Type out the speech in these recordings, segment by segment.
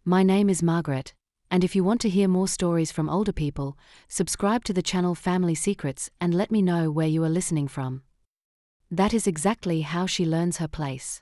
My name is Margaret, and if you want to hear more stories from older people, subscribe to the channel Family Secrets and let me know where you are listening from. That is exactly how she learns her place.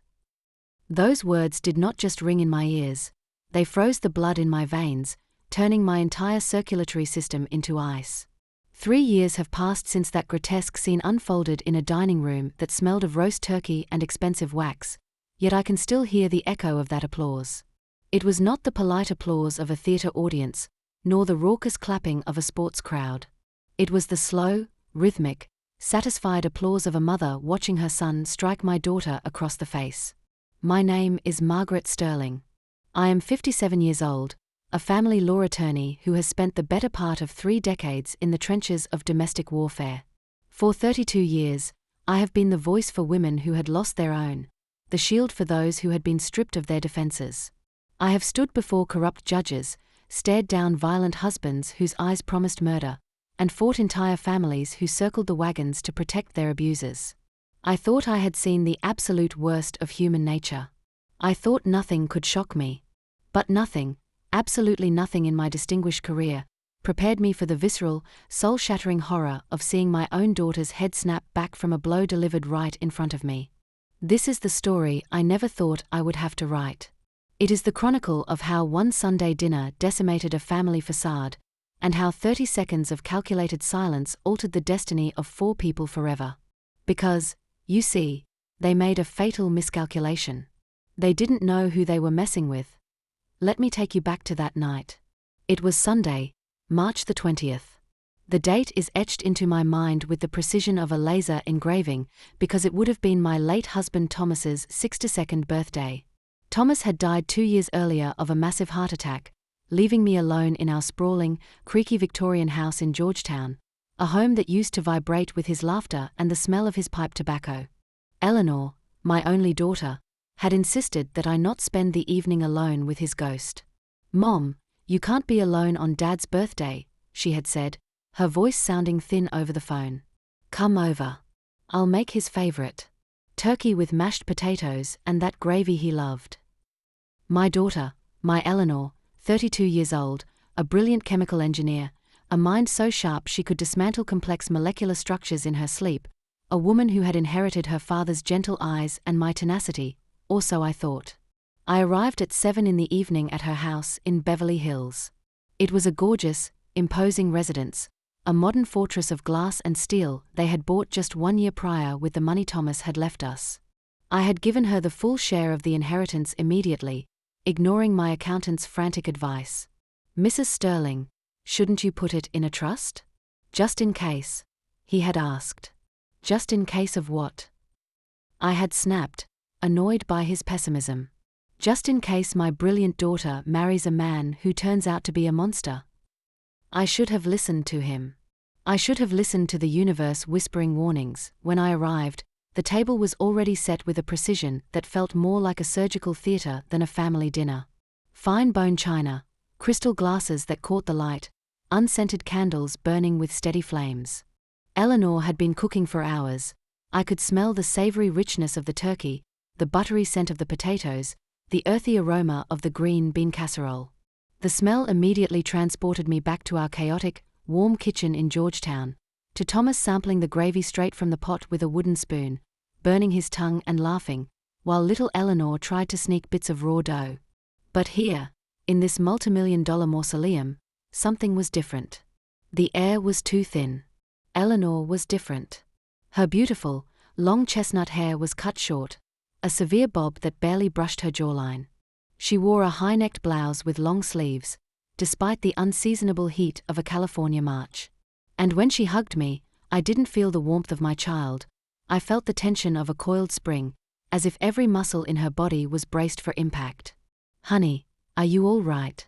Those words did not just ring in my ears, they froze the blood in my veins, turning my entire circulatory system into ice. 3 years have passed since that grotesque scene unfolded in a dining room that smelled of roast turkey and expensive wax, yet I can still hear the echo of that applause. It was not the polite applause of a theatre audience, nor the raucous clapping of a sports crowd. It was the slow, rhythmic, satisfied applause of a mother watching her son strike my daughter across the face. My name is Margaret Sterling. I am 57 years old, a family law attorney who has spent the better part of 3 decades in the trenches of domestic warfare. For 32 years, I have been the voice for women who had lost their own, the shield for those who had been stripped of their defenses. I have stood before corrupt judges, stared down violent husbands whose eyes promised murder, and fought entire families who circled the wagons to protect their abusers. I thought I had seen the absolute worst of human nature. I thought nothing could shock me. But nothing, absolutely nothing in my distinguished career, prepared me for the visceral, soul-shattering horror of seeing my own daughter's head snap back from a blow delivered right in front of me. This is the story I never thought I would have to write. It is the chronicle of how one Sunday dinner decimated a family facade, and how 30 seconds of calculated silence altered the destiny of 4 people forever. Because, you see, they made a fatal miscalculation. They didn't know who they were messing with. Let me take you back to that night. It was Sunday, March the 20th. The date is etched into my mind with the precision of a laser engraving because it would have been my late husband Thomas's 62nd birthday. Thomas had died 2 years earlier of a massive heart attack, leaving me alone in our sprawling, creaky Victorian house in Georgetown, a home that used to vibrate with his laughter and the smell of his pipe tobacco. Eleanor, my only daughter, had insisted that I not spend the evening alone with his ghost. "Mom, you can't be alone on Dad's birthday," she had said, her voice sounding thin over the phone. "Come over. I'll make his favorite. Turkey with mashed potatoes and that gravy he loved." My daughter, my Eleanor, 32 years old, a brilliant chemical engineer, a mind so sharp she could dismantle complex molecular structures in her sleep, a woman who had inherited her father's gentle eyes and my tenacity, or so I thought. I arrived at 7 in the evening at her house in Beverly Hills. It was a gorgeous, imposing residence, a modern fortress of glass and steel they had bought just 1 year prior with the money Thomas had left us. I had given her the full share of the inheritance immediately, ignoring my accountant's frantic advice. "Mrs. Sterling, shouldn't you put it in a trust?" "Just in case," he had asked. "Just in case of what?" I had snapped, annoyed by his pessimism. "Just in case my brilliant daughter marries a man who turns out to be a monster." I should have listened to him. I should have listened to the universe whispering warnings. When I arrived, the table was already set with a precision that felt more like a surgical theater than a family dinner. Fine bone china, crystal glasses that caught the light, unscented candles burning with steady flames. Eleanor had been cooking for hours. I could smell the savory richness of the turkey, the buttery scent of the potatoes, the earthy aroma of the green bean casserole. The smell immediately transported me back to our chaotic, warm kitchen in Georgetown, to Thomas sampling the gravy straight from the pot with a wooden spoon, burning his tongue and laughing, while little Eleanor tried to sneak bits of raw dough. But here, in this multimillion-dollar mausoleum, something was different. The air was too thin. Eleanor was different. Her beautiful, long chestnut hair was cut short, a severe bob that barely brushed her jawline. She wore a high-necked blouse with long sleeves, despite the unseasonable heat of a California March. And when she hugged me, I didn't feel the warmth of my child, I felt the tension of a coiled spring, as if every muscle in her body was braced for impact. "Honey, are you all right?"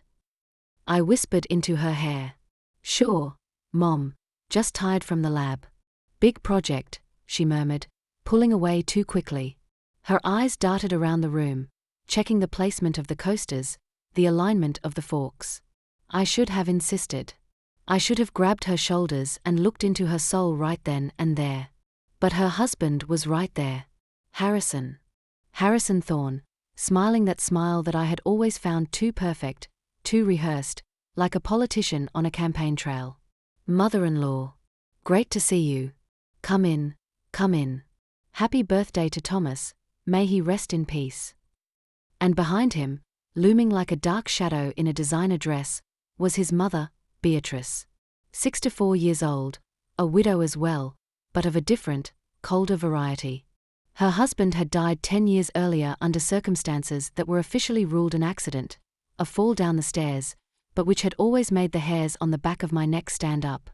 I whispered into her hair. "Sure, Mom, just tired from the lab." "Big project," she murmured, pulling away too quickly. Her eyes darted around the room, checking the placement of the coasters, the alignment of the forks. I should have insisted. I should have grabbed her shoulders and looked into her soul right then and there. But her husband was right there. Harrison. Harrison Thorne, smiling that smile that I had always found too perfect, too rehearsed, like a politician on a campaign trail. "Mother-in-law. Great to see you. Come in, come in. Happy birthday to Thomas, may he rest in peace." And behind him, looming like a dark shadow in a designer dress, was his mother, Beatrice. 64 years old, a widow as well, but of a different, colder variety. Her husband had died 10 years earlier under circumstances that were officially ruled an accident, a fall down the stairs, but which had always made the hairs on the back of my neck stand up.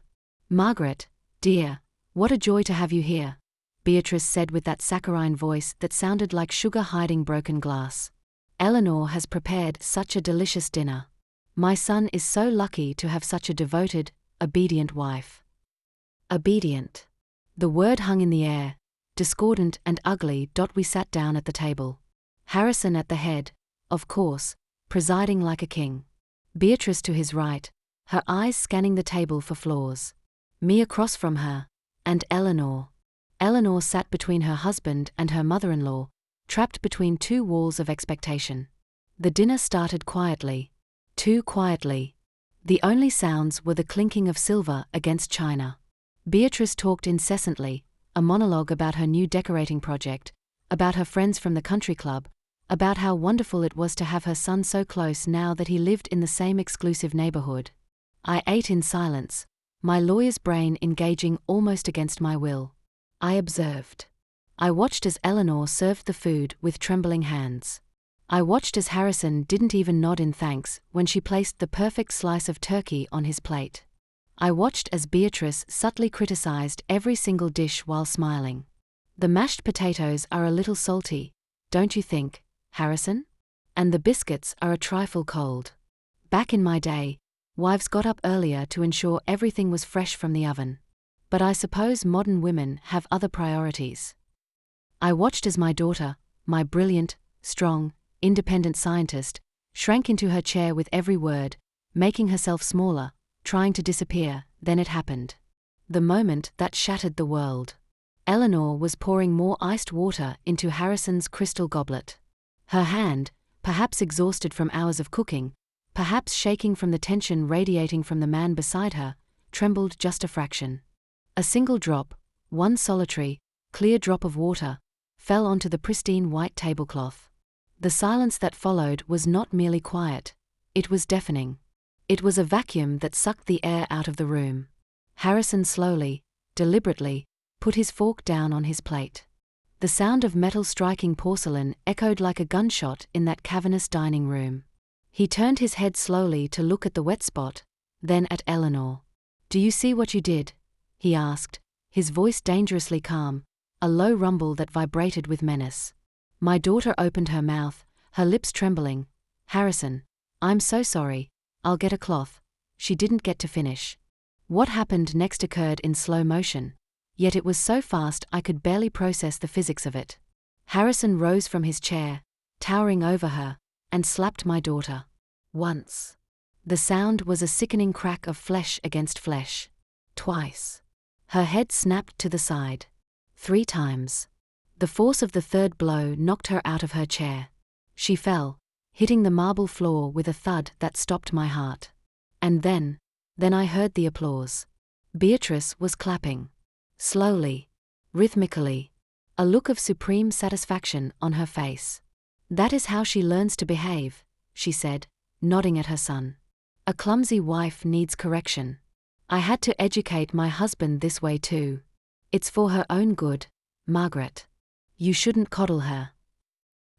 "Margaret, dear, what a joy to have you here," Beatrice said with that saccharine voice that sounded like sugar hiding broken glass. "Eleanor has prepared such a delicious dinner. My son is so lucky to have such a devoted, obedient wife." Obedient. The word hung in the air, discordant and ugly. We sat down at the table. Harrison at the head, of course, presiding like a king. Beatrice to his right, her eyes scanning the table for flaws. Me across from her, and Eleanor. Eleanor sat between her husband and her mother-in-law, trapped between two walls of expectation. The dinner started quietly. Too quietly. The only sounds were the clinking of silver against china. Beatrice talked incessantly, a monologue about her new decorating project, about her friends from the country club, about how wonderful it was to have her son so close now that he lived in the same exclusive neighborhood. I ate in silence, my lawyer's brain engaging almost against my will. I observed. I watched as Eleanor served the food with trembling hands. I watched as Harrison didn't even nod in thanks when she placed the perfect slice of turkey on his plate. I watched as Beatrice subtly criticized every single dish while smiling. "The mashed potatoes are a little salty, don't you think, Harrison? And the biscuits are a trifle cold. Back in my day, wives got up earlier to ensure everything was fresh from the oven. But I suppose modern women have other priorities." I watched as my daughter, my brilliant, strong, independent scientist, shrank into her chair with every word, making herself smaller, trying to disappear. Then it happened. The moment that shattered the world. Eleanor was pouring more iced water into Harrison's crystal goblet. Her hand, perhaps exhausted from hours of cooking, perhaps shaking from the tension radiating from the man beside her, trembled just a fraction. A single drop, one solitary, clear drop of water, fell onto the pristine white tablecloth. The silence that followed was not merely quiet, it was deafening. It was a vacuum that sucked the air out of the room. Harrison slowly, deliberately, put his fork down on his plate. The sound of metal striking porcelain echoed like a gunshot in that cavernous dining room. He turned his head slowly to look at the wet spot, then at Eleanor. "Do you see what you did?" he asked, his voice dangerously calm, a low rumble that vibrated with menace. My daughter opened her mouth, her lips trembling. "Harrison, I'm so sorry, I'll get a cloth." She didn't get to finish. What happened next occurred in slow motion, yet it was so fast I could barely process the physics of it. Harrison rose from his chair, towering over her, and slapped my daughter. Once. The sound was a sickening crack of flesh against flesh. Twice. Her head snapped to the side. 3 times. The force of the third blow knocked her out of her chair. She fell, hitting the marble floor with a thud that stopped my heart. And then I heard the applause. Beatrice was clapping. Slowly, rhythmically, a look of supreme satisfaction on her face. "That is how she learns to behave," she said, nodding at her son. "A clumsy wife needs correction. I had to educate my husband this way too. It's for her own good, Margaret. You shouldn't coddle her."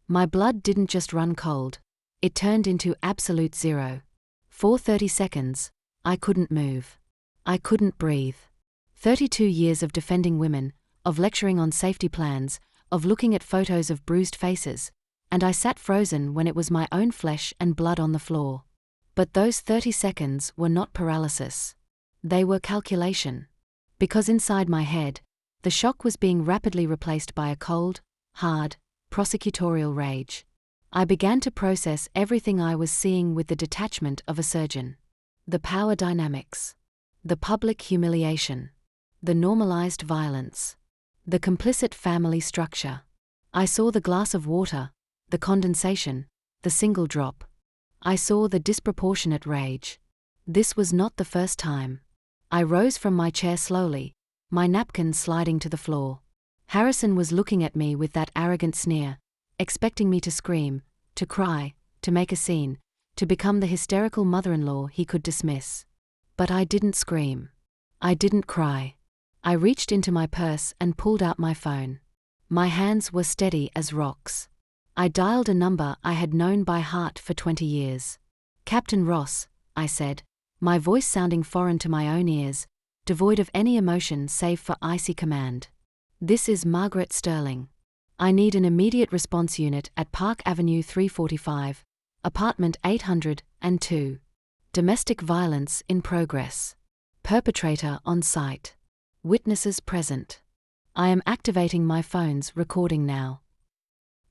My blood didn't just run cold, it turned into absolute zero. For 30 seconds, I couldn't move. I couldn't breathe. 32 years of defending women, of lecturing on safety plans, of looking at photos of bruised faces, and I sat frozen when it was my own flesh and blood on the floor. But those 30 seconds were not paralysis. They were calculation. Because inside my head, the shock was being rapidly replaced by a cold, hard, prosecutorial rage. I began to process everything I was seeing with the detachment of a surgeon. The power dynamics. The public humiliation. The normalized violence. The complicit family structure. I saw the glass of water, the condensation, the single drop. I saw the disproportionate rage. This was not the first time. I rose from my chair slowly, my napkin sliding to the floor. Harrison was looking at me with that arrogant sneer, expecting me to scream, to cry, to make a scene, to become the hysterical mother-in-law he could dismiss. But I didn't scream. I didn't cry. I reached into my purse and pulled out my phone. My hands were steady as rocks. I dialed a number I had known by heart for 20 years. "Captain Ross," I said, my voice sounding foreign to my own ears, devoid of any emotion save for icy command. "This is Margaret Sterling. I need an immediate response unit at Park Avenue 345, apartment 802. Domestic violence in progress. Perpetrator on site. Witnesses present. I am activating my phone's recording now."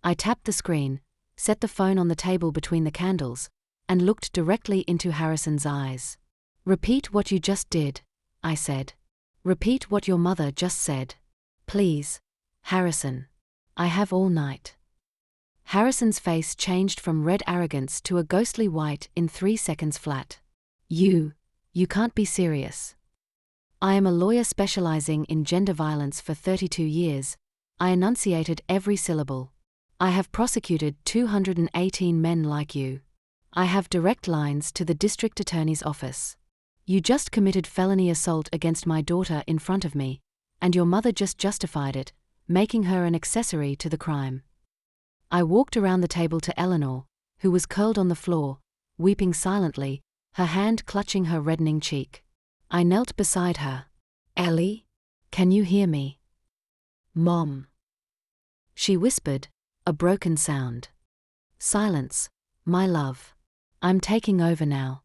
I tapped the screen, set the phone on the table between the candles, and looked directly into Harrison's eyes. "Repeat what you just did," I said. "Repeat what your mother just said. Please, Harrison. I have all night." Harrison's face changed from red arrogance to a ghostly white in 3 seconds flat. You can't be serious." "I am a lawyer specializing in gender violence for 32 years, I enunciated every syllable. "I have prosecuted 218 men like you. I have direct lines to the district attorney's office. You just committed felony assault against my daughter in front of me, and your mother just justified it, making her an accessory to the crime." I walked around the table to Eleanor, who was curled on the floor, weeping silently, her hand clutching her reddening cheek. I knelt beside her. "Ellie, can you hear me?" "Mom," she whispered, a broken sound. "Silence, my love. I'm taking over now."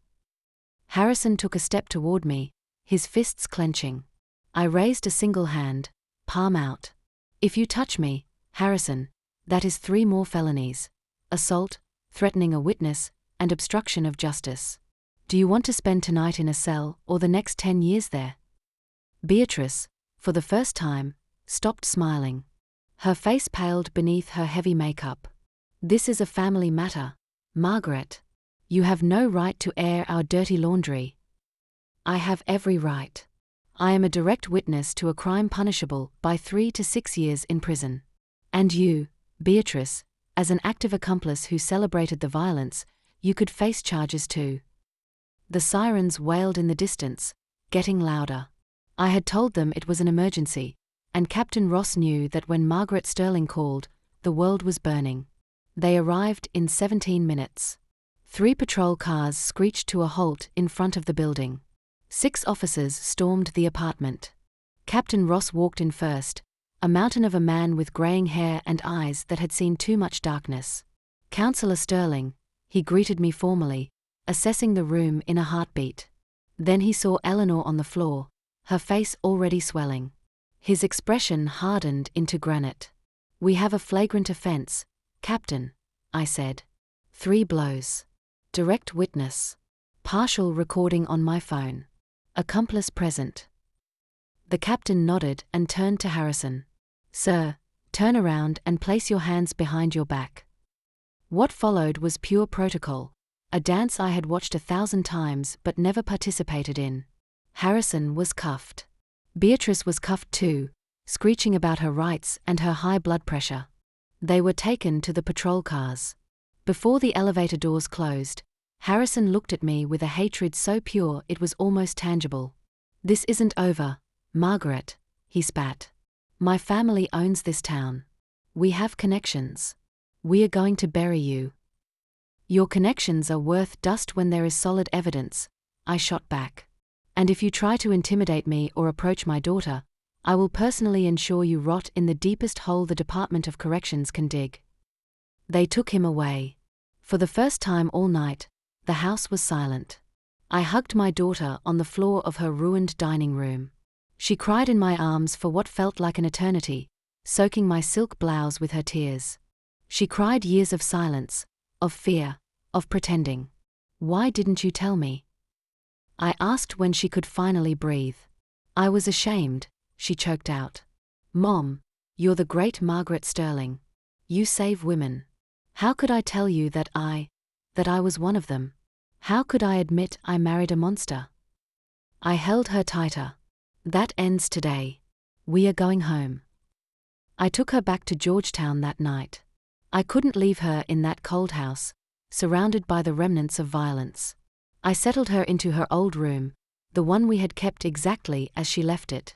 Harrison took a step toward me, his fists clenching. I raised a single hand, palm out. "If you touch me, Harrison, that is 3 more felonies: assault, threatening a witness, and obstruction of justice. Do you want to spend tonight in a cell or the next 10 years there?" Beatrice, for the first time, stopped smiling. Her face paled beneath her heavy makeup. "This is a family matter, Margaret. You have no right to air our dirty laundry." "I have every right. I am a direct witness to a crime punishable by 3 to 6 years in prison. And you, Beatrice, as an active accomplice who celebrated the violence, you could face charges too." The sirens wailed in the distance, getting louder. I had told them it was an emergency, and Captain Ross knew that when Margaret Sterling called, the world was burning. They arrived in 17 minutes. 3 patrol cars screeched to a halt in front of the building. 6 officers stormed the apartment. Captain Ross walked in first, a mountain of a man with graying hair and eyes that had seen too much darkness. "Counselor Sterling," he greeted me formally, assessing the room in a heartbeat. Then he saw Eleanor on the floor, her face already swelling. His expression hardened into granite. "We have a flagrant offense, Captain," I said. 3 blows. Direct witness. Partial recording on my phone. Accomplice present. The captain nodded and turned to Harrison. "Sir, turn around and place your hands behind your back." What followed was pure protocol, a dance I had watched 1,000 times but never participated in. Harrison was cuffed. Beatrice was cuffed too, screeching about her rights and her high blood pressure. They were taken to the patrol cars. Before the elevator doors closed, Harrison looked at me with a hatred so pure it was almost tangible. "This isn't over, Margaret," he spat. "My family owns this town. We have connections. We are going to bury you." "Your connections are worth dust when there is solid evidence," I shot back. "And if you try to intimidate me or approach my daughter, I will personally ensure you rot in the deepest hole the Department of Corrections can dig." They took him away. For the first time all night, the house was silent. I hugged my daughter on the floor of her ruined dining room. She cried in my arms for what felt like an eternity, soaking my silk blouse with her tears. She cried years of silence, of fear, of pretending. "Why didn't you tell me?" I asked when she could finally breathe. "I was ashamed," she choked out. "Mom, you're the great Margaret Sterling. You save women." How could I tell you that I was one of them? How could I admit I married a monster? I held her tighter. That ends today. We are going home. I took her back to Georgetown that night. I couldn't leave her in that cold house, surrounded by the remnants of violence. I settled her into her old room, the one we had kept exactly as she left it.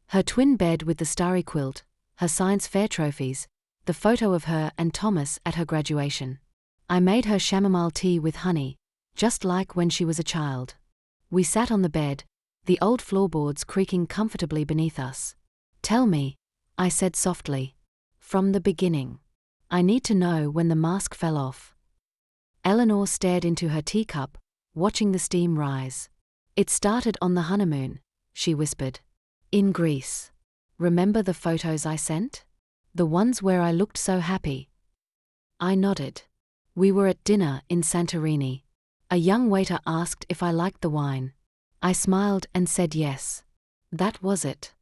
Her twin bed with the starry quilt, her science fair trophies, the photo of her and Thomas at her graduation. I made her chamomile tea with honey, just like when she was a child. We sat on the bed, the old floorboards creaking comfortably beneath us. Tell me, I said softly. From the beginning. I need to know when the mask fell off. Eleanor stared into her teacup, watching the steam rise. It started on the honeymoon, she whispered. In Greece. Remember the photos I sent? The ones where I looked so happy. I nodded. We were at dinner in Santorini. A young waiter asked if I liked the wine. I smiled and said yes. That was it.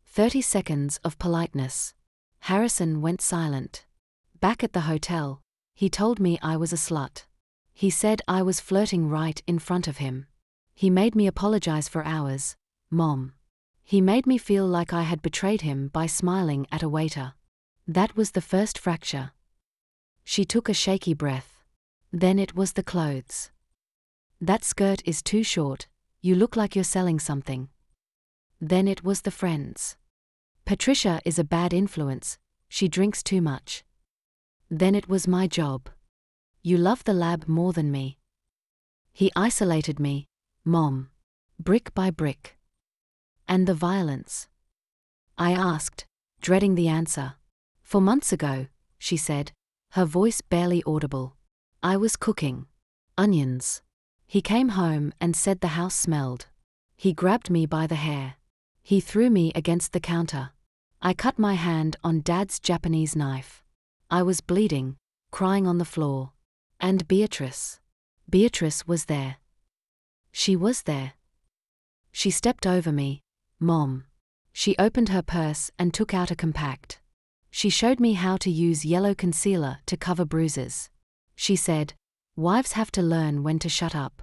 30 seconds of politeness. Harrison went silent. Back at the hotel, he told me I was a slut. He said I was flirting right in front of him. He made me apologize for hours, Mom. He made me feel like I had betrayed him by smiling at a waiter. That was the first fracture. She took a shaky breath. Then it was the clothes. That skirt is too short, you look like you're selling something. Then it was the friends. Patricia is a bad influence, she drinks too much. Then it was my job. You love the lab more than me. He isolated me, Mom. Brick by brick. And the violence? I asked, dreading the answer. 4 months ago, she said, her voice barely audible. I was cooking. Onions. He came home and said the house smelled. He grabbed me by the hair. He threw me against the counter. I cut my hand on Dad's Japanese knife. I was bleeding, crying on the floor. And Beatrice. Beatrice was there. She was there. She stepped over me, Mom. She opened her purse and took out a compact. She showed me how to use yellow concealer to cover bruises. She said, wives have to learn when to shut up.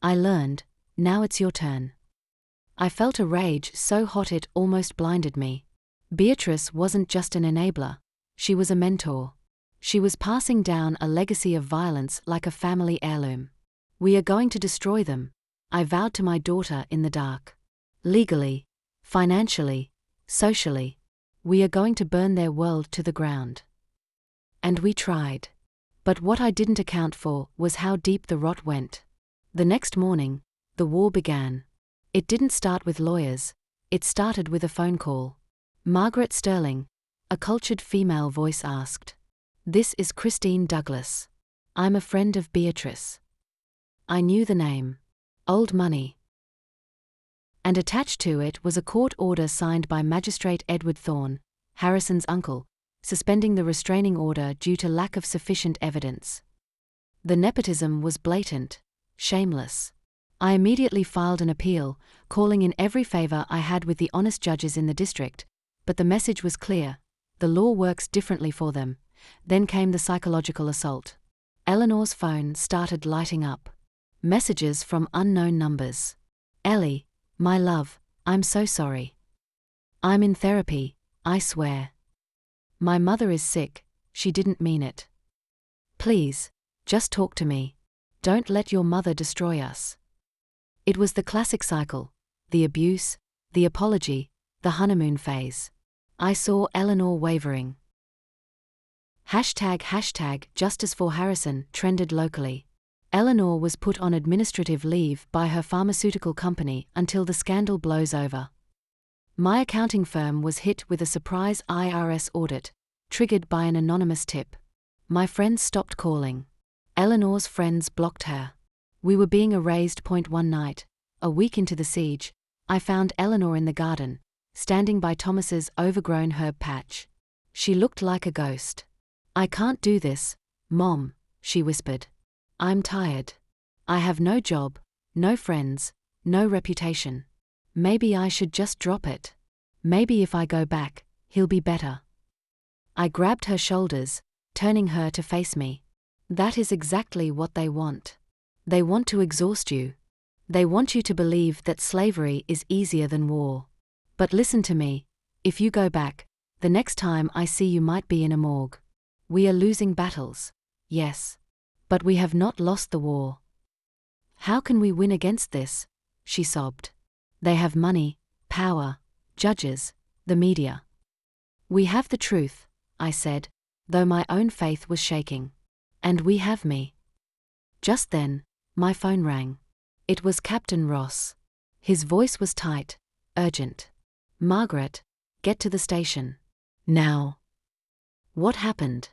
I learned, now it's your turn. I felt a rage so hot it almost blinded me. Beatrice wasn't just an enabler, she was a mentor. She was passing down a legacy of violence like a family heirloom. We are going to destroy them, I vowed to my daughter in the dark. Legally, financially, socially. We are going to burn their world to the ground. And we tried. But what I didn't account for was how deep the rot went. The next morning, the war began. It didn't start with lawyers, it started with a phone call. Margaret Sterling, a cultured female voice asked. This is Christine Douglas. I'm a friend of Beatrice. I knew the name. Old Money. And attached to it was a court order signed by Magistrate Edward Thorne, Harrison's uncle, suspending the restraining order due to lack of sufficient evidence. The nepotism was blatant, shameless. I immediately filed an appeal, calling in every favor I had with the honest judges in the district, but the message was clear: the law works differently for them. Then came the psychological assault. Eleanor's phone started lighting up. Messages from unknown numbers. Ellie, my love, I'm so sorry. I'm in therapy, I swear. My mother is sick, she didn't mean it. Please, just talk to me. Don't let your mother destroy us. It was the classic cycle: the abuse, the apology, the honeymoon phase. I saw Eleanor wavering. Hashtag Justice for Harrison trended locally. Eleanor was put on administrative leave by her pharmaceutical company until the scandal blows over. My accounting firm was hit with a surprise IRS audit, triggered by an anonymous tip. My friends stopped calling. Eleanor's friends blocked her. We were being erased. One night, a week into the siege, I found Eleanor in the garden, standing by Thomas's overgrown herb patch. She looked like a ghost. I can't do this, Mom, she whispered. I'm tired. I have no job, no friends, no reputation. Maybe I should just drop it. Maybe if I go back, he'll be better. I grabbed her shoulders, turning her to face me. That is exactly what they want. They want to exhaust you. They want you to believe that slavery is easier than war. But listen to me, if you go back, the next time I see you might be in a morgue. We are losing battles, yes. But we have not lost the war. How can we win against this? She sobbed. They have money, power, judges, the media. We have the truth, I said, though my own faith was shaking. And we have me. Just then, my phone rang. It was Captain Ross. His voice was tight, urgent. Margaret, get to the station. Now. What happened?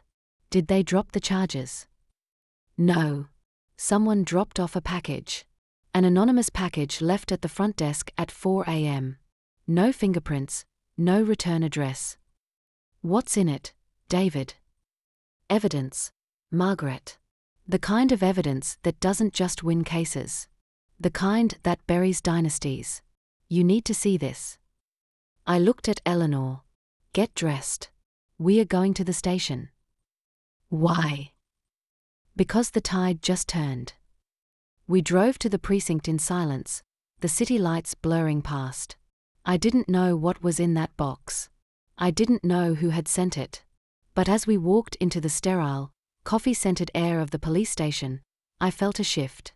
Did they drop the charges? No. Someone dropped off a package. An anonymous package left at the front desk at 4 a.m. No fingerprints, no return address. What's in it, David? Evidence, Margaret. The kind of evidence that doesn't just win cases. The kind that buries dynasties. You need to see this. I looked at Eleanor. Get dressed. We are going to the station. Why? Because the tide just turned. We drove to the precinct in silence, the city lights blurring past. I didn't know what was in that box. I didn't know who had sent it. But as we walked into the sterile, coffee-scented air of the police station, I felt a shift.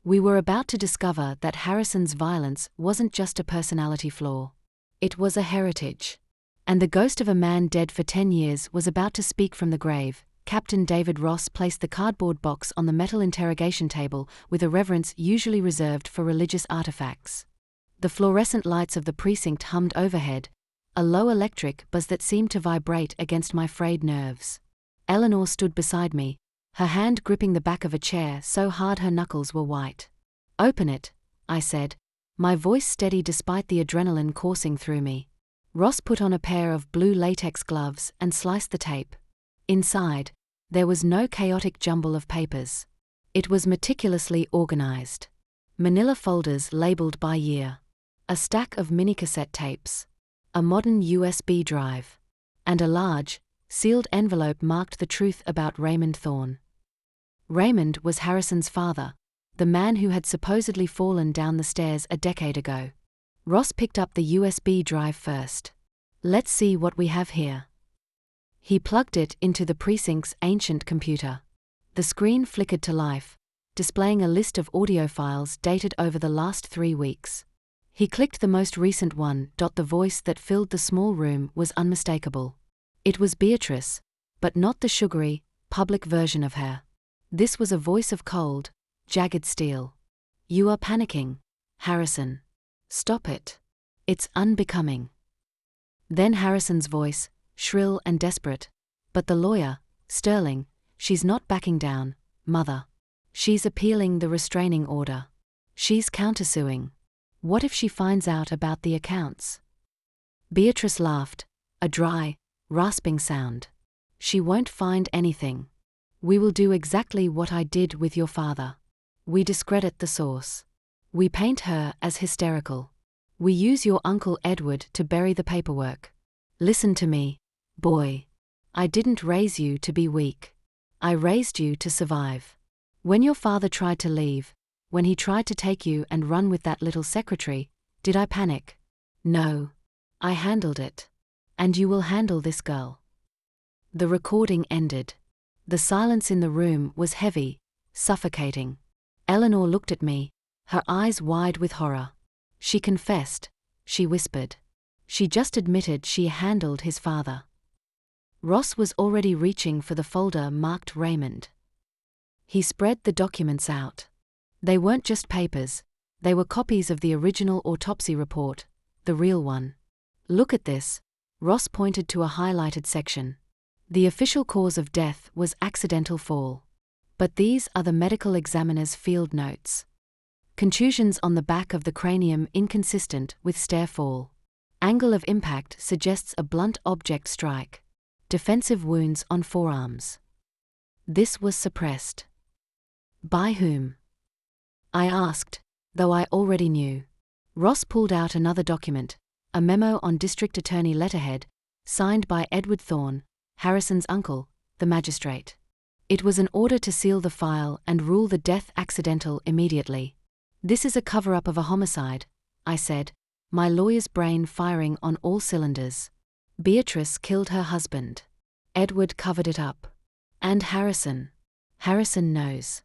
We were about to discover that Harrison's violence wasn't just a personality flaw. It was a heritage. And the ghost of a man dead for 10 years was about to speak from the grave. Captain David Ross placed the cardboard box on the metal interrogation table with a reverence usually reserved for religious artifacts. The fluorescent lights of the precinct hummed overhead, a low electric buzz that seemed to vibrate against my frayed nerves. Eleanor stood beside me, her hand gripping the back of a chair so hard her knuckles were white. Open it, I said, my voice steady despite the adrenaline coursing through me. Ross put on a pair of blue latex gloves and sliced the tape. Inside, there was no chaotic jumble of papers. It was meticulously organized. Manila folders labeled by year. A stack of mini-cassette tapes. A modern USB drive. And a large, sealed envelope marked the truth about Raymond Thorne. Raymond was Harrison's father, the man who had supposedly fallen down the stairs a decade ago. Ross picked up the USB drive first. Let's see what we have here. He plugged it into the precinct's ancient computer. The screen flickered to life, displaying a list of audio files dated over the last 3 weeks. He clicked the most recent one. The voice that filled the small room was unmistakable. It was Beatrice, but not the sugary, public version of her. This was a voice of cold, jagged steel. You are panicking, Harrison. Stop it. It's unbecoming. Then Harrison's voice, shrill and desperate. But the lawyer, Sterling, she's not backing down, Mother. She's appealing the restraining order. She's countersuing. What if she finds out about the accounts? Beatrice laughed, a dry, rasping sound. She won't find anything. We will do exactly what I did with your father. We discredit the source. We paint her as hysterical. We use your Uncle Edward to bury the paperwork. Listen to me, boy. I didn't raise you to be weak. I raised you to survive. When your father tried to leave, when he tried to take you and run with that little secretary, did I panic? No. I handled it. And you will handle this girl. The recording ended. The silence in the room was heavy, suffocating. Eleanor looked at me, her eyes wide with horror. She confessed, she whispered. She just admitted she handled his father. Ross was already reaching for the folder marked Raymond. He spread the documents out. They weren't just papers, they were copies of the original autopsy report, the real one. Look at this, Ross pointed to a highlighted section. The official cause of death was accidental fall. But these are the medical examiner's field notes. Contusions on the back of the cranium inconsistent with stair fall. Angle of impact suggests a blunt object strike. Defensive wounds on forearms. This was suppressed. By whom? I asked, though I already knew. Ross pulled out another document, a memo on district attorney letterhead, signed by Edward Thorne, Harrison's uncle, the magistrate. It was an order to seal the file and rule the death accidental immediately. This is a cover-up of a homicide, I said, my lawyer's brain firing on all cylinders. Beatrice killed her husband. Edward covered it up. And Harrison. Harrison knows.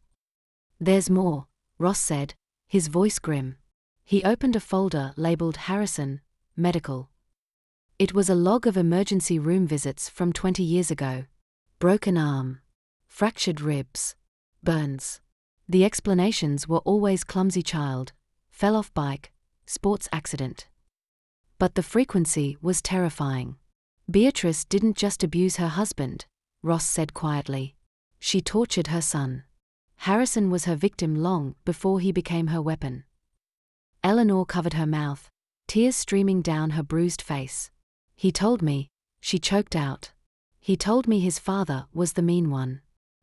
There's more, Ross said, his voice grim. He opened a folder labeled Harrison, Medical. It was a log of emergency room visits from 20 years ago. Broken arm. Fractured ribs. Burns. The explanations were always clumsy child, fell off bike, sports accident. But the frequency was terrifying. Beatrice didn't just abuse her husband, Ross said quietly. She tortured her son. Harrison was her victim long before he became her weapon. Eleanor covered her mouth, tears streaming down her bruised face. He told me, she choked out. He told me his father was the mean one.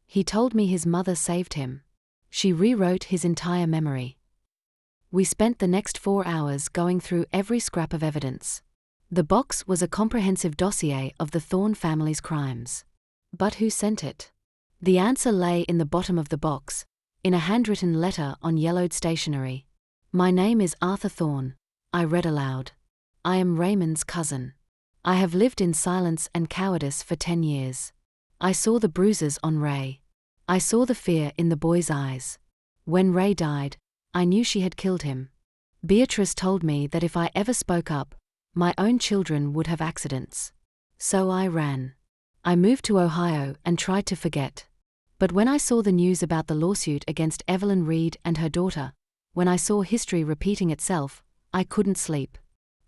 He told me his mother saved him. She rewrote his entire memory. We spent the next 4 hours going through every scrap of evidence. The box was a comprehensive dossier of the Thorne family's crimes. But who sent it? The answer lay in the bottom of the box, in a handwritten letter on yellowed stationery. My name is Arthur Thorne, I read aloud. I am Raymond's cousin. I have lived in silence and cowardice for 10 years. I saw the bruises on Ray. I saw the fear in the boy's eyes. When Ray died, I knew she had killed him. Beatrice told me that if I ever spoke up, my own children would have accidents. So I ran. I moved to Ohio and tried to forget. But when I saw the news about the lawsuit against Evelyn Reed and her daughter, when I saw history repeating itself, I couldn't sleep.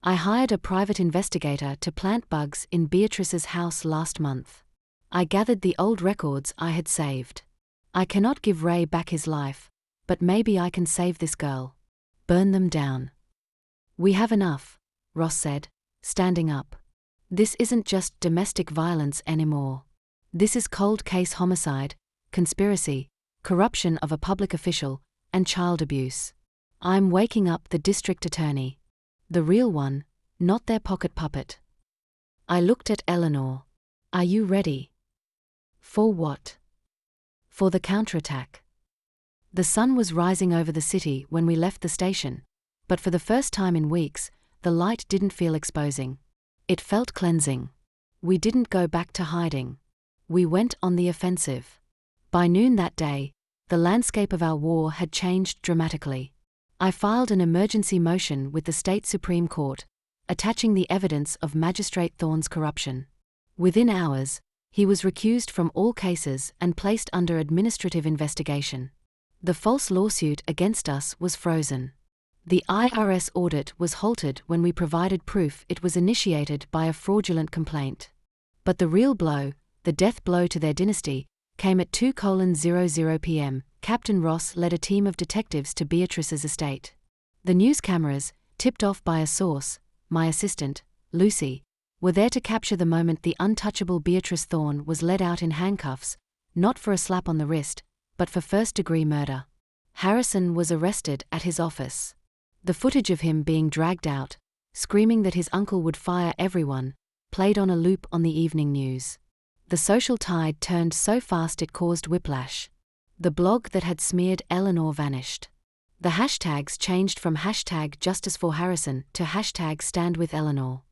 I hired a private investigator to plant bugs in Beatrice's house last month. I gathered the old records I had saved. I cannot give Ray back his life, but maybe I can save this girl. Burn them down. We have enough, Ross said, standing up. This isn't just domestic violence anymore. This is cold case homicide, conspiracy, corruption of a public official, and child abuse. I'm waking up the district attorney. The real one, not their pocket puppet. I looked at Eleanor. Are you ready? For what? For the counterattack. The sun was rising over the city when we left the station, but for the first time in weeks, the light didn't feel exposing. It felt cleansing. We didn't go back to hiding. We went on the offensive. By noon that day, the landscape of our war had changed dramatically. I filed an emergency motion with the state Supreme Court, attaching the evidence of Magistrate Thorne's corruption. Within hours, he was recused from all cases and placed under administrative investigation. The false lawsuit against us was frozen. The IRS audit was halted when we provided proof it was initiated by a fraudulent complaint. But the real blow, the death blow to their dynasty, came at 2:00 p.m. Captain Ross led a team of detectives to Beatrice's estate. The news cameras, tipped off by a source, my assistant, Lucy, were there to capture the moment the untouchable Beatrice Thorne was led out in handcuffs, not for a slap on the wrist, but for first-degree murder. Harrison was arrested at his office. The footage of him being dragged out, screaming that his uncle would fire everyone, played on a loop on the evening news. The social tide turned so fast it caused whiplash. The blog that had smeared Eleanor vanished. The hashtags changed from #JusticeForHarrison to #StandWithEleanor.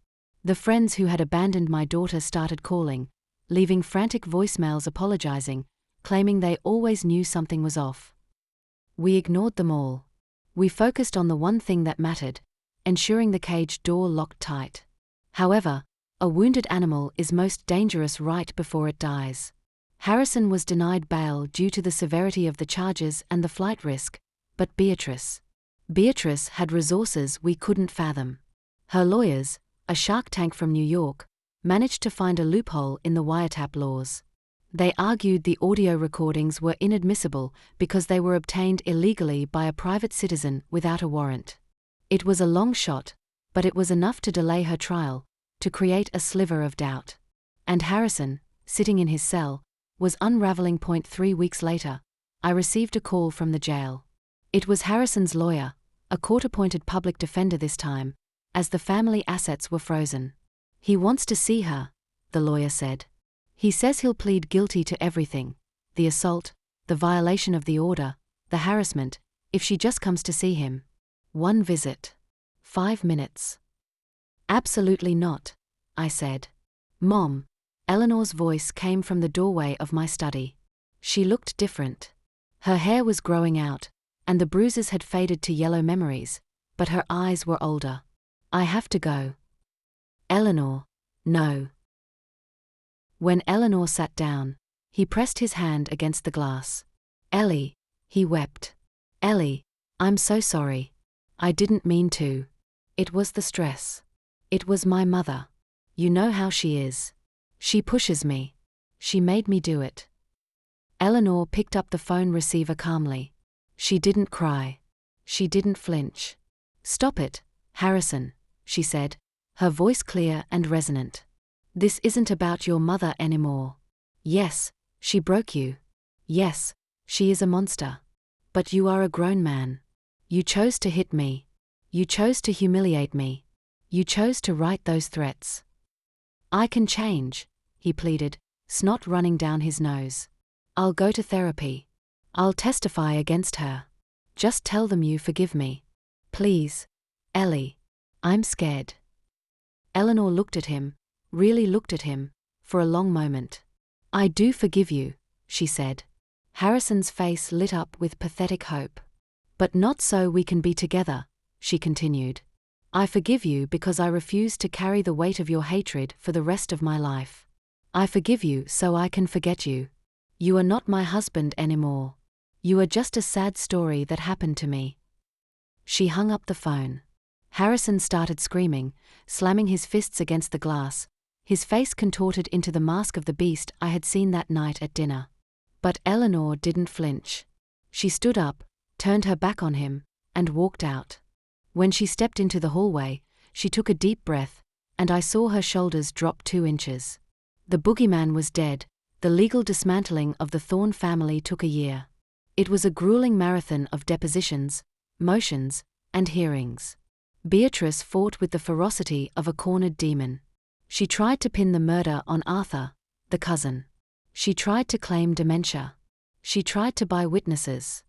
The friends who had abandoned my daughter started calling, leaving frantic voicemails apologizing, claiming they always knew something was off. We ignored them all. We focused on the one thing that mattered, ensuring the cage door locked tight. However, a wounded animal is most dangerous right before it dies. Harrison was denied bail due to the severity of the charges and the flight risk, but Beatrice had resources we couldn't fathom. Her lawyers, a Shark Tank from New York, managed to find a loophole in the wiretap laws. They argued the audio recordings were inadmissible because they were obtained illegally by a private citizen without a warrant. It was a long shot, but it was enough to delay her trial, to create a sliver of doubt. And Harrison, sitting in his cell, was unraveling. 3 weeks later, I received a call from the jail. It was Harrison's lawyer, a court-appointed public defender this time, as the family assets were frozen. He wants to see her, the lawyer said. He says he'll plead guilty to everything, the assault, the violation of the order, the harassment, if she just comes to see him. 1 visit. 5 minutes. Absolutely not, I said. Mom. Eleanor's voice came from the doorway of my study. She looked different. Her hair was growing out, and the bruises had faded to yellow memories, but her eyes were older. I have to go. Eleanor. No. When Eleanor sat down, he pressed his hand against the glass. Ellie, he wept. Ellie, I'm so sorry. I didn't mean to. It was the stress. It was my mother. You know how she is. She pushes me. She made me do it. Eleanor picked up the phone receiver calmly. She didn't cry. She didn't flinch. Stop it, Harrison, she said, her voice clear and resonant. This isn't about your mother anymore. Yes, she broke you. Yes, she is a monster. But you are a grown man. You chose to hit me. You chose to humiliate me. You chose to write those threats. I can change, he pleaded, snot running down his nose. I'll go to therapy. I'll testify against her. Just tell them you forgive me. Please. Ellie. I'm scared. Eleanor looked at him, really looked at him, for a long moment. I do forgive you, she said. Harrison's face lit up with pathetic hope. But not so we can be together, she continued. I forgive you because I refuse to carry the weight of your hatred for the rest of my life. I forgive you so I can forget you. You are not my husband anymore. You are just a sad story that happened to me. She hung up the phone. Harrison started screaming, slamming his fists against the glass, his face contorted into the mask of the beast I had seen that night at dinner. But Eleanor didn't flinch. She stood up, turned her back on him, and walked out. When she stepped into the hallway, she took a deep breath, and I saw her shoulders drop 2 inches. The boogeyman was dead. The legal dismantling of the Thorne family took a year. It was a grueling marathon of depositions, motions, and hearings. Beatrice fought with the ferocity of a cornered demon. She tried to pin the murder on Arthur, the cousin. She tried to claim dementia. She tried to buy witnesses.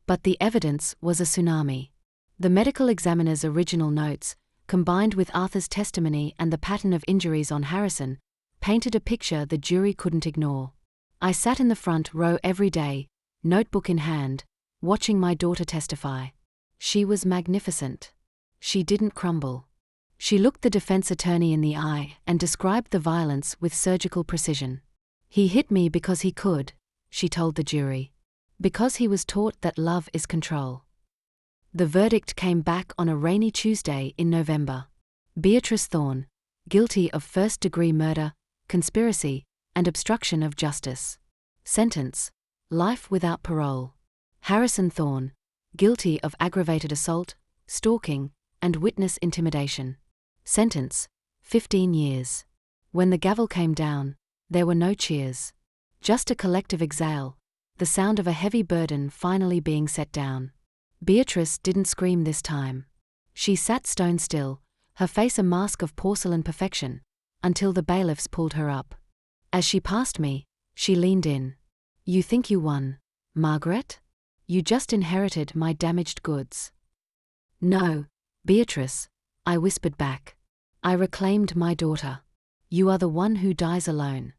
But the evidence was a tsunami. The medical examiner's original notes, combined with Arthur's testimony and the pattern of injuries on Harrison, painted a picture the jury couldn't ignore. I sat in the front row every day, notebook in hand, watching my daughter testify. She was magnificent. She didn't crumble. She looked the defense attorney in the eye and described the violence with surgical precision. He hit me because he could, she told the jury. Because he was taught that love is control. The verdict came back on a rainy Tuesday in November. Beatrice Thorne, guilty of first-degree murder, conspiracy, and obstruction of justice. Sentence: life without parole. Harrison Thorne, guilty of aggravated assault, stalking, and witness intimidation. Sentence: 15 years. When the gavel came down, there were no cheers. Just a collective exhale, the sound of a heavy burden finally being set down. Beatrice didn't scream this time. She sat stone still, her face a mask of porcelain perfection, until the bailiffs pulled her up. As she passed me, she leaned in. You think you won, Margaret? You just inherited my damaged goods. No, Beatrice, I whispered back. I reclaimed my daughter. You are the one who dies alone.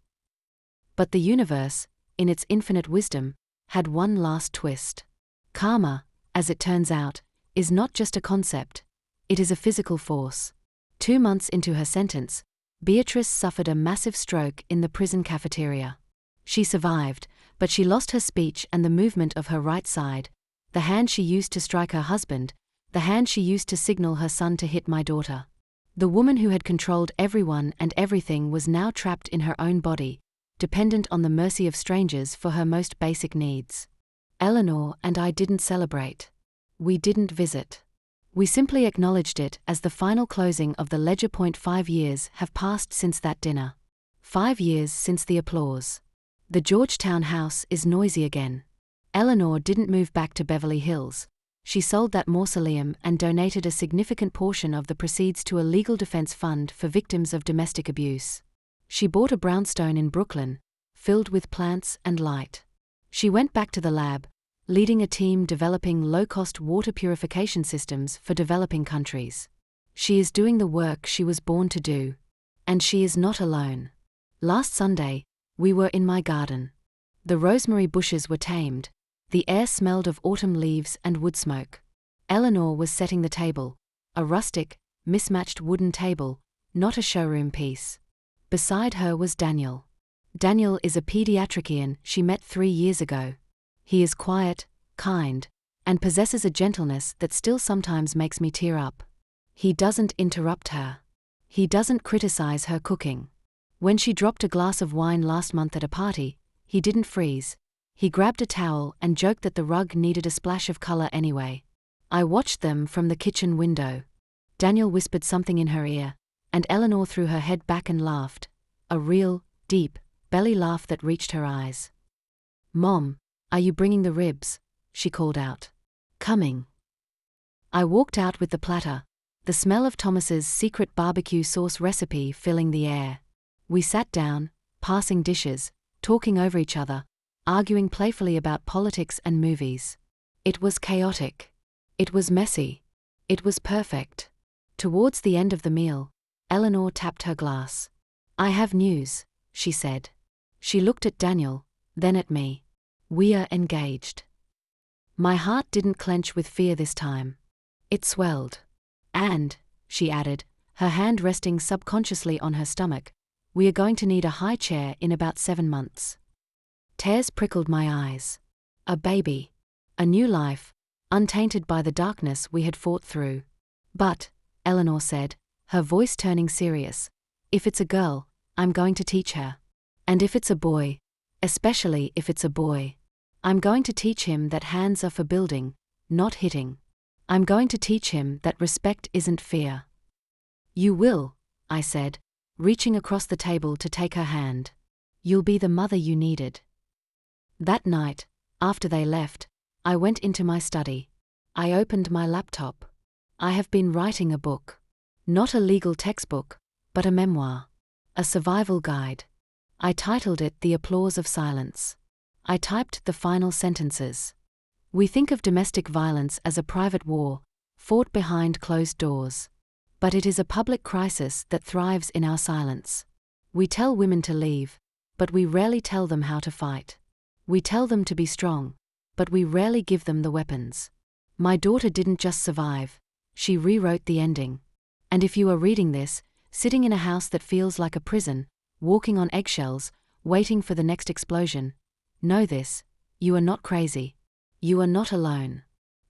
But the universe, in its infinite wisdom, had one last twist. Karma, as it turns out, is not just a concept, it is a physical force. 2 months into her sentence, Beatrice suffered a massive stroke in the prison cafeteria. She survived, but she lost her speech and the movement of her right side, the hand she used to strike her husband, the hand she used to signal her son to hit my daughter. The woman who had controlled everyone and everything was now trapped in her own body, dependent on the mercy of strangers for her most basic needs. Eleanor and I didn't celebrate. We didn't visit. We simply acknowledged it as the final closing of the ledger. 5 years have passed since that dinner. 5 years since the applause. The Georgetown house is noisy again. Eleanor didn't move back to Beverly Hills. She sold that mausoleum and donated a significant portion of the proceeds to a legal defense fund for victims of domestic abuse. She bought a brownstone in Brooklyn, filled with plants and light. She went back to the lab, leading a team developing low-cost water purification systems for developing countries. She is doing the work she was born to do. And she is not alone. Last Sunday, we were in my garden. The rosemary bushes were tamed. The air smelled of autumn leaves and wood smoke. Eleanor was setting the table, a rustic, mismatched wooden table, not a showroom piece. Beside her was Daniel. Daniel is a pediatrician she met 3 years ago. He is quiet, kind, and possesses a gentleness that still sometimes makes me tear up. He doesn't interrupt her. He doesn't criticize her cooking. When she dropped a glass of wine last month at a party, he didn't freeze. He grabbed a towel and joked that the rug needed a splash of color anyway. I watched them from the kitchen window. Daniel whispered something in her ear, and Eleanor threw her head back and laughed, a real, deep, belly laugh that reached her eyes. "Mom, are you bringing the ribs?" she called out. "Coming." I walked out with the platter, the smell of Thomas's secret barbecue sauce recipe filling the air. We sat down, passing dishes, talking over each other, arguing playfully about politics and movies. It was chaotic. It was messy. It was perfect. Towards the end of the meal, Eleanor tapped her glass. "I have news," she said. She looked at Daniel, then at me. "We are engaged." My heart didn't clench with fear this time. It swelled. "And," she added, her hand resting subconsciously on her stomach, "we are going to need a high chair in about 7 months." Tears prickled my eyes. A baby. A new life, untainted by the darkness we had fought through. "But," Eleanor said, her voice turning serious, "if it's a girl, I'm going to teach her. And if it's a boy, especially if it's a boy, I'm going to teach him that hands are for building, not hitting. I'm going to teach him that respect isn't fear." "You will," I said, reaching across the table to take her hand. "You'll be the mother you needed." That night, after they left, I went into my study. I opened my laptop. I have been writing a book. Not a legal textbook, but a memoir. A survival guide. I titled it The Applause of Silence. I typed the final sentences. We think of domestic violence as a private war, fought behind closed doors. But it is a public crisis that thrives in our silence. We tell women to leave, but we rarely tell them how to fight. We tell them to be strong, but we rarely give them the weapons. My daughter didn't just survive, she rewrote the ending. And if you are reading this, sitting in a house that feels like a prison, walking on eggshells, waiting for the next explosion, know this: you are not crazy. You are not alone.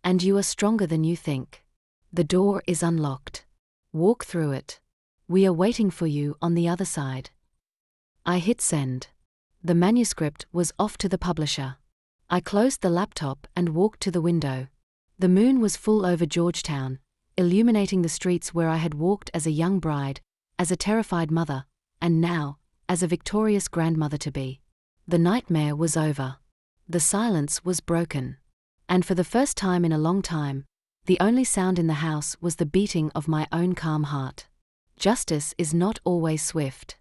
And you are stronger than you think. The door is unlocked. Walk through it. We are waiting for you on the other side. I hit send. The manuscript was off to the publisher. I closed the laptop and walked to the window. The moon was full over Georgetown, illuminating the streets where I had walked as a young bride, as a terrified mother, and now, as a victorious grandmother-to-be. The nightmare was over. The silence was broken. And for the first time in a long time, the only sound in the house was the beating of my own calm heart. Justice is not always swift.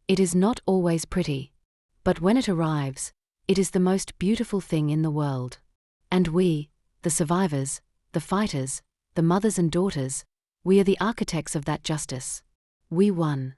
It is not always pretty. But when it arrives, it is the most beautiful thing in the world. And we, the survivors, the fighters, the mothers and daughters, we are the architects of that justice. We won.